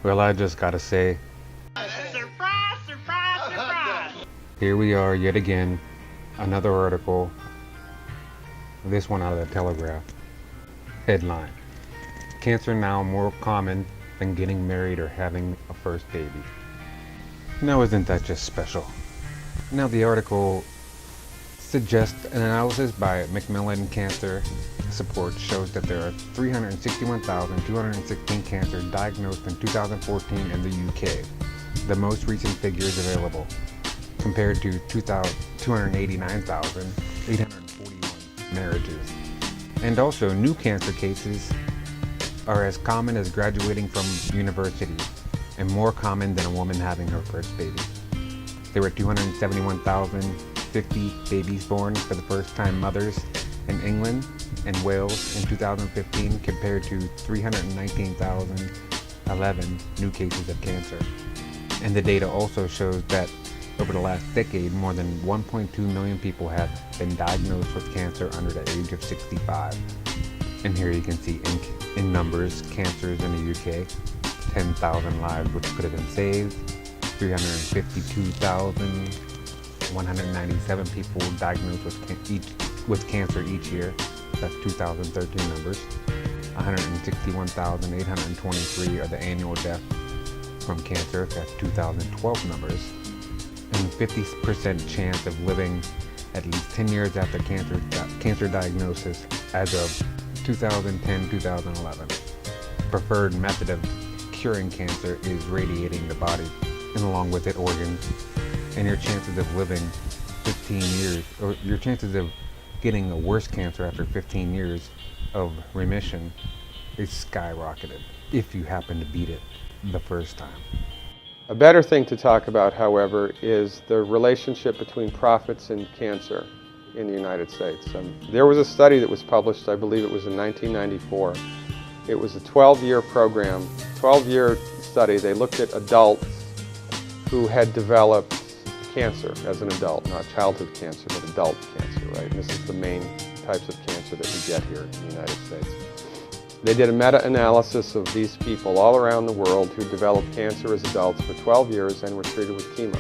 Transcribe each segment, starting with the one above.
Well, I just gotta say, Surprise, surprise, surprise! here we are yet again, another article, this one out of the Telegraph. Headline: Cancer now more common than getting married or having a first baby. Now isn't that just special? Now the article suggests an analysis by Macmillan Cancer Support shows that there are 361,216 cancers diagnosed in 2014 in the UK, the most recent figures available, compared to 289,841 marriages. And also, new cancer cases are as common as graduating from university and more common than a woman having her first baby. There were 271,050 babies born for the first-time mothers in England and Wales in 2015 compared to 319,011 new cases of cancer. And the data also shows that over the last decade, more than 1.2 million people have been diagnosed with cancer under the age of 65. And here you can see in numbers, cancers in the UK, 10,000 lives which could have been saved, 352,197 people diagnosed with cancer each year. That's 2013 numbers. 161,823 are the annual deaths from cancer. That's 2012 numbers. And 50% chance of living at least 10 years after cancer diagnosis as of 2010-2011. Preferred method of curing cancer is radiating the body, and along with it organs. And your chances of living 15 years, or your chances of getting a worse cancer after 15 years of remission is skyrocketed if you happen to beat it the first time. A better thing to talk about, however, is the relationship between profits and cancer in the United States. There was a study that was published, I believe it was in 1994. It was a 12-year program, 12-year study. They looked at adults who had developed cancer as an adult, not childhood cancer, but adult cancer, right? And this is the main types of cancer that we get here in the United States. They did a meta-analysis of these people all around the world who developed cancer as adults for 12 years and were treated with chemo.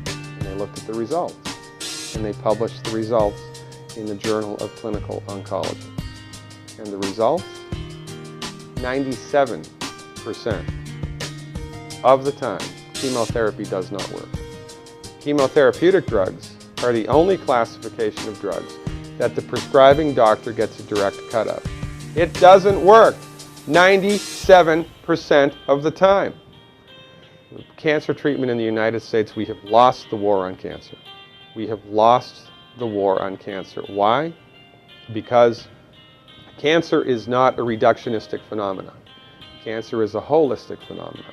And they looked at the results, and they published the results in the Journal of Clinical Oncology. And the results? 97% of the time, chemotherapy does not work. Chemotherapeutic drugs are the only classification of drugs that the prescribing doctor gets a direct cut of. It doesn't work 97% of the time. Cancer treatment in the United States, we have lost the war on cancer. We have lost the war on cancer. Why? Because cancer is not a reductionistic phenomenon. Cancer is a holistic phenomenon.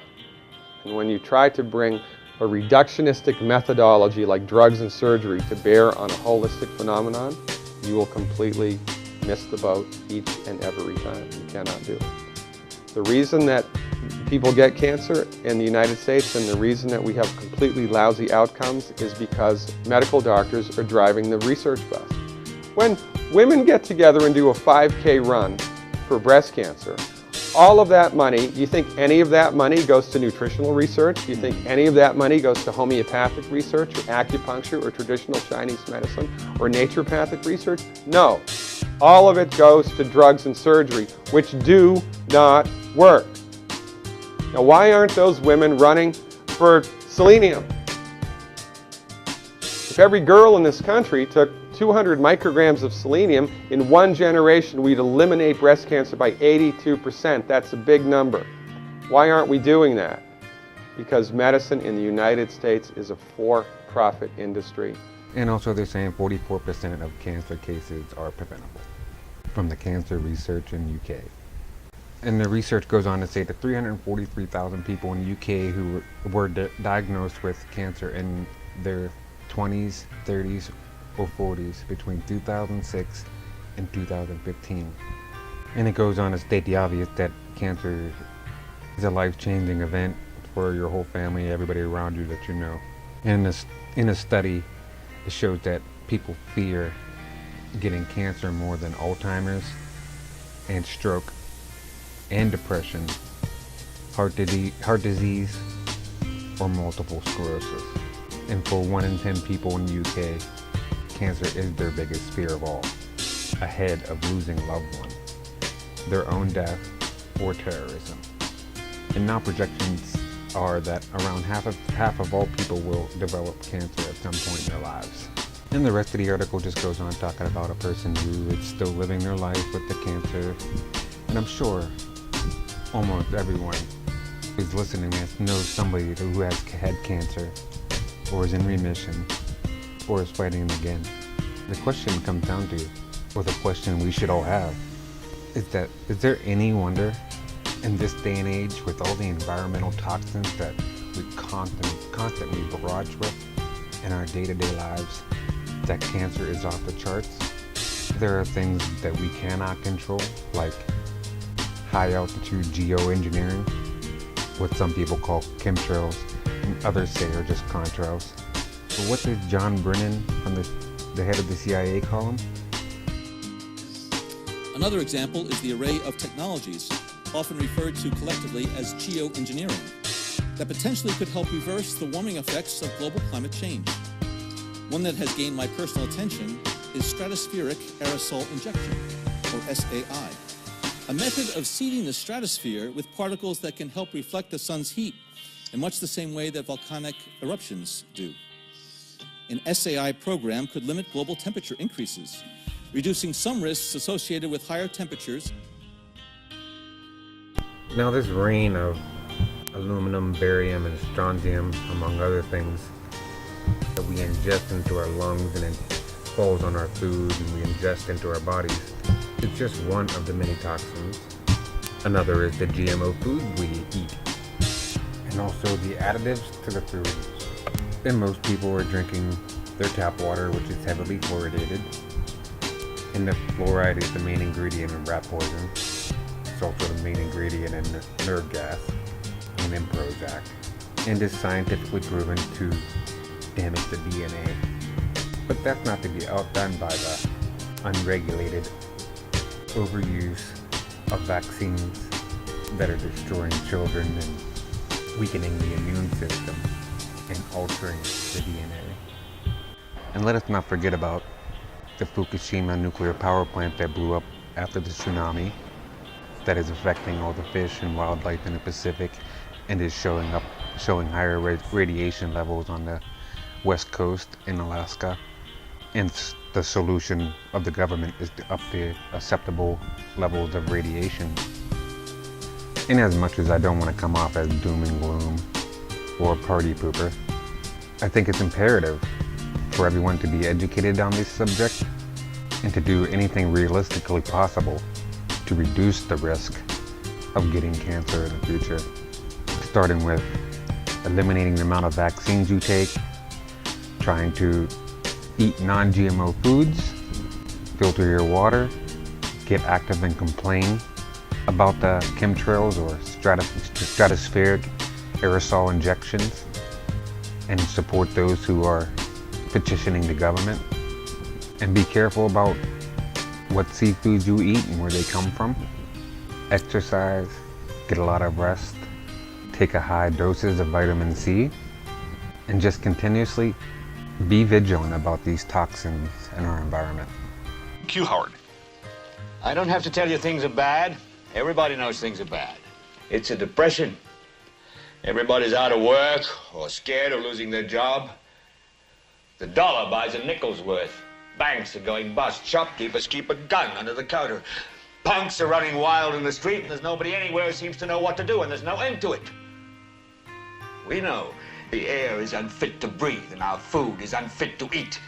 And when you try to bring a reductionistic methodology like drugs and surgery to bear on a holistic phenomenon, you will completely miss the boat each and every time. You cannot do it. The reason that people get cancer in the United States and the reason that we have completely lousy outcomes is because medical doctors are driving the research bus. When women get together and do a 5K run for breast cancer, all of that money, do you think any of that money goes to nutritional research? Do you think any of that money goes to homeopathic research or acupuncture or traditional Chinese medicine or naturopathic research? No. All of it goes to drugs and surgery, which do not work. Now, why aren't those women running for selenium? If every girl in this country took 200 micrograms of selenium, in one generation we'd eliminate breast cancer by 82%. That's a big number. Why aren't we doing that? Because medicine in the United States is a for-profit industry. And also they're saying 44% of cancer cases are preventable from the cancer research in UK. And the research goes on to say that 343,000 people in the UK who were diagnosed with cancer in their 20s, 30s, or 40s between 2006 and 2015. And it goes on to state the obvious that cancer is a life-changing event for your whole family, everybody around you that you know. And in a study, it shows that people fear getting cancer more than Alzheimer's and stroke and depression heart disease, or multiple sclerosis. And for 1 in 10 people in the UK, cancer is their biggest fear of all, ahead of losing loved ones, their own death, or terrorism. And now projections are that around half of all people will develop cancer at some point in their lives. And the rest of the article just goes on talking about a person who is still living their life with the cancer. And I'm sure almost everyone who's listening knows somebody who has had cancer, or is in remission, or is fighting again. The question comes down to, or the question we should all have, is there any wonder in this day and age, with all the environmental toxins that we constantly barrage with in our day-to-day lives, that cancer is off the charts? There are things that we cannot control, like high-altitude geoengineering, what some people call chemtrails, and others say are just contrails. But what does John Brennan, from the head of the CIA, call them? Another example is the array of technologies, often referred to collectively as geoengineering, that potentially could help reverse the warming effects of global climate change. One that has gained my personal attention is stratospheric aerosol injection, or SAI, a method of seeding the stratosphere with particles that can help reflect the sun's heat in much the same way that volcanic eruptions do. An SAI program could limit global temperature increases, reducing some risks associated with higher temperatures. Now this rain of aluminum, barium, and strontium, among other things, that we ingest into our lungs and it falls on our food and we ingest into our bodies, is just one of the many toxins. Another is the GMO food we eat, and also the additives to the food. And most people are drinking their tap water, which is heavily fluoridated. And the fluoride is the main ingredient in rat poison. It's also the main ingredient in nerve gas and in Prozac, and is scientifically proven to damage the DNA. But that's not to be outdone by the unregulated overuse of vaccines that are destroying children and weakening the immune system and altering the DNA. And let us not forget about the Fukushima nuclear power plant that blew up after the tsunami, that is affecting all the fish and wildlife in the Pacific, and is showing higher radiation levels on the west coast in Alaska. And the solution of the government is to up the acceptable levels of radiation. And as much as I don't want to come off as doom and gloom or party pooper, I think it's imperative for everyone to be educated on this subject and to do anything realistically possible to reduce the risk of getting cancer in the future, starting with eliminating the amount of vaccines you take, trying to eat non-GMO foods, filter your water, get active and complain about the chemtrails or stratospheric aerosol injections, and support those who are petitioning the government. And be careful about what seafoods you eat and where they come from. Exercise, get a lot of rest, take a high doses of vitamin C, and just continuously be vigilant about these toxins in our environment. Q Howard. I don't have to tell you things are bad. Everybody knows things are bad. It's a depression. Everybody's out of work or scared of losing their job. The dollar buys a nickel's worth. Banks are going bust. Shopkeepers keep a gun under the counter. Punks are running wild in the street, and there's nobody anywhere who seems to know what to do, and there's no end to it. We know the air is unfit to breathe, and our food is unfit to eat.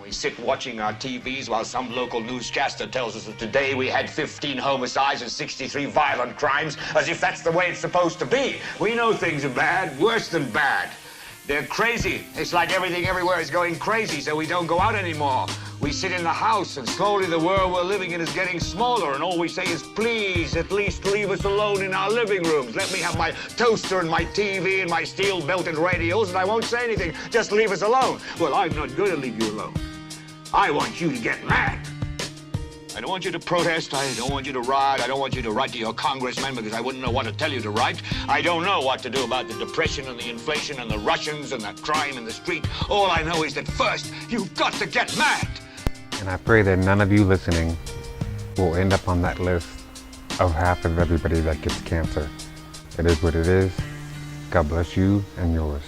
We sit watching our TVs while some local newscaster tells us that today we had 15 homicides and 63 violent crimes, as if that's the way it's supposed to be. We know things are bad, worse than bad. They're crazy. It's like everything everywhere is going crazy, so we don't go out anymore. We sit in the house, and slowly the world we're living in is getting smaller, and all we say is, please, at least leave us alone in our living rooms. Let me have my toaster and my TV and my steel-belted radios, and I won't say anything. Just leave us alone. Well, I'm not going to leave you alone. I want you to get mad. I don't want you to protest. I don't want you to riot. I don't want you to write to your congressman because I wouldn't know what to tell you to write. I don't know what to do about the depression and the inflation and the Russians and the crime in the street. All I know is that first, you've got to get mad. And I pray that none of you listening will end up on that list of half of everybody that gets cancer. It is what it is. God bless you and yours.